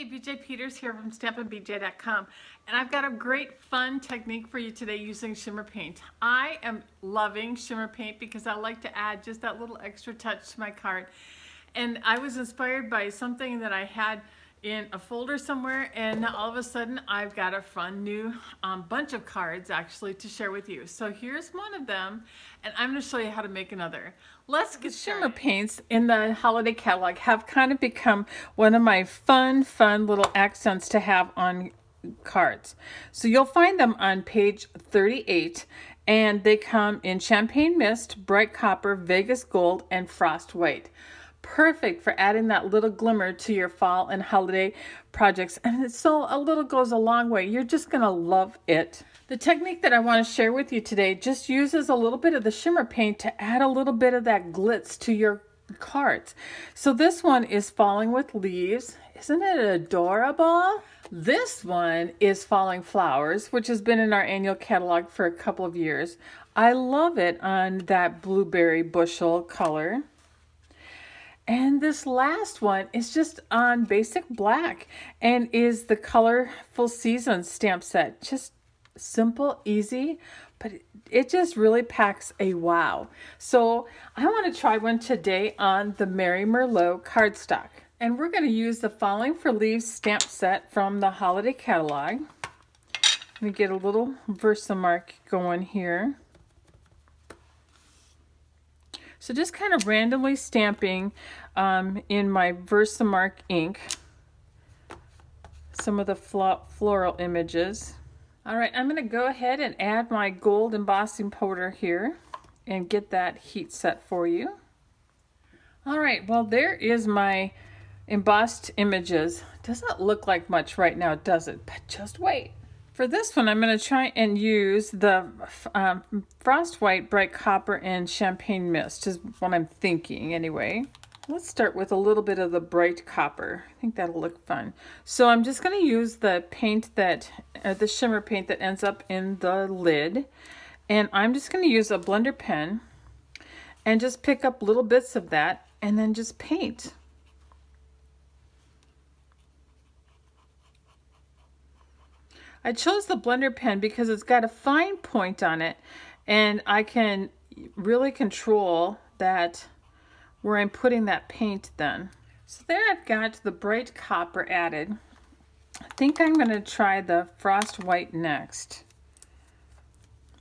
Hey, BJ Peters here from stampinbj.com, and I've got a great fun technique for you today using shimmer paint. I am loving shimmer paint because I like to add just that little extra touch to my card, and I was inspired by something that I had in a folder somewhere, and now all of a sudden I've got a fun new bunch of cards actually to share with you. So here's one of them, and I'm going to show you how to make another. Let's get started. Shimmer paints in the holiday catalog have kind of become one of my fun little accents to have on cards. So you'll find them on page 38, and they come in Champagne Mist, Bright Copper, Vegas Gold, and Frost White. Perfect for adding that little glimmer to your fall and holiday projects, and so a little goes a long way. You're just gonna love it. The technique that I want to share with you today just uses a little bit of the shimmer paint to add a little bit of that glitz to your cards. So this one is Falling with Leaves. Isn't it adorable? This one is Falling Flowers, which has been in our annual catalog for a couple of years. I love it on that blueberry bushel color. And this last one is just on basic black and is the Colorful Seasons stamp set. Just simple, easy, but it just really packs a wow. So I want to try one today on the Merry Merlot cardstock. And we're going to use the Falling for Leaves stamp set from the holiday catalog. Let me get a little Versamark going here. So just kind of randomly stamping in my Versamark ink some of the floral images. All right, I'm going to go ahead and add my gold embossing powder here and get that heat set for you. All right, well, there is my embossed images. Doesn't look like much right now, does it? But just wait. For this one, I'm going to try and use the Frost White, Bright Copper, and Champagne Mist is what I'm thinking anyway. Let's start with a little bit of the Bright Copper. I think that'll look fun. So I'm just going to use the paint that, the shimmer paint that ends up in the lid. And I'm just going to use a blender pen and just pick up little bits of that and then just paint. I chose the blender pen because it's got a fine point on it, and I can really control that where I'm putting that paint then. So there I've got the Bright Copper added. I think I'm going to try the Frost White next.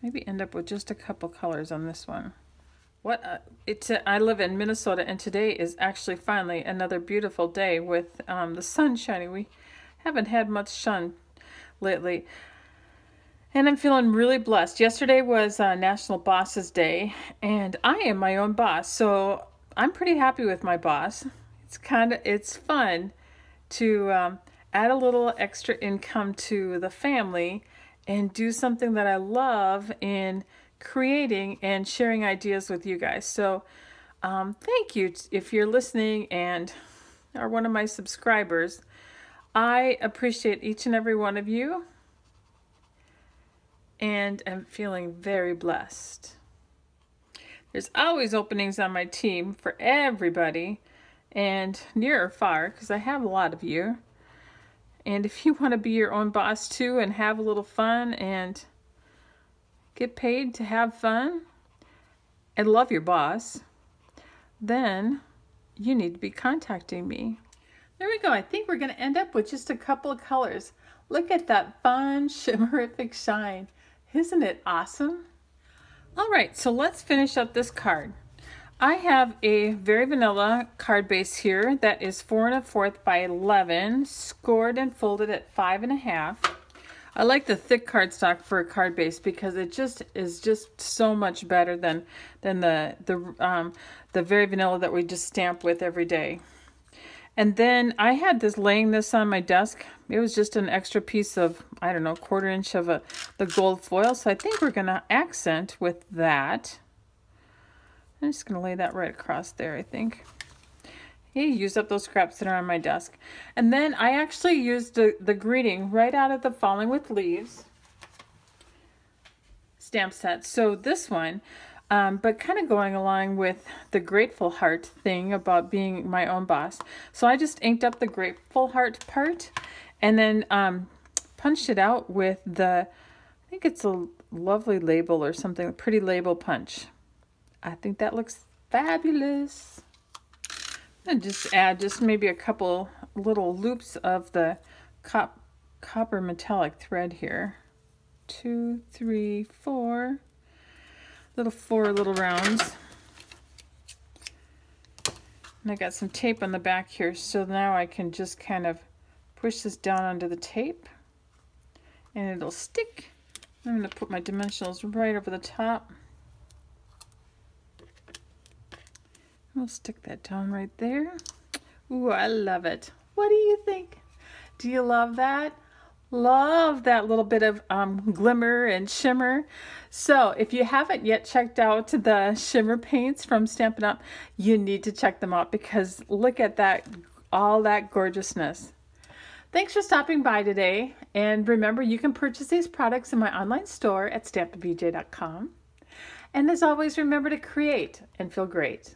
Maybe end up with just a couple colors on this one. I live in Minnesota, and today is actually finally another beautiful day with the sun shining. We haven't had much sun lately, and I'm feeling really blessed. Yesterday was National Bosses Day, and I am my own boss, so I'm pretty happy with my boss. It's fun to add a little extra income to the family and do something that I love in creating and sharing ideas with you guys. So thank you if you're listening and are one of my subscribers. I appreciate each and every one of you, and I'm feeling very blessed. There's always openings on my team for everybody, and near or far, because I have a lot of you. And if you want to be your own boss too and have a little fun and get paid to have fun and love your boss, then you need to be contacting me. There we go. I think we're going to end up with just a couple of colors. Look at that fun, shimmerific shine. Isn't it awesome? All right, so let's finish up this card. I have a Very Vanilla card base here that is 4 1/4 by 11, scored and folded at 5 1/2. I like the thick cardstock for a card base because it just is just so much better than the Very Vanilla that we just stamp with every day. And then I had laying this on my desk. It was just an extra piece of, I don't know, 1/4 inch of the gold foil. So I think we're going to accent with that. I'm just going to lay that right across there, I think. Hey, use up those scraps that are on my desk. And then I actually used the greeting right out of the Falling with Leaves stamp set. So this one, but kind of going along with the grateful heart thing about being my own boss. So I just inked up the grateful heart part and then punched it out with the, I think it's a lovely label or something, a pretty label punch. I think that looks fabulous. And just add maybe a couple little loops of the copper metallic thread here. 2, 3, 4. Four little rounds. And I got some tape on the back here, so now I can just kind of push this down onto the tape and it'll stick. I'm going to put my dimensionals right over the top. We'll stick that down right there. Ooh, I love it. What do you think? Do you love that? Love that little bit of glimmer and shimmer. So if you haven't yet checked out the shimmer paints from Stampin' Up, you need to check them out because look at that, all that gorgeousness. Thanks for stopping by today. And remember, you can purchase these products in my online store at stampinbj.com. And as always, remember to create and feel great.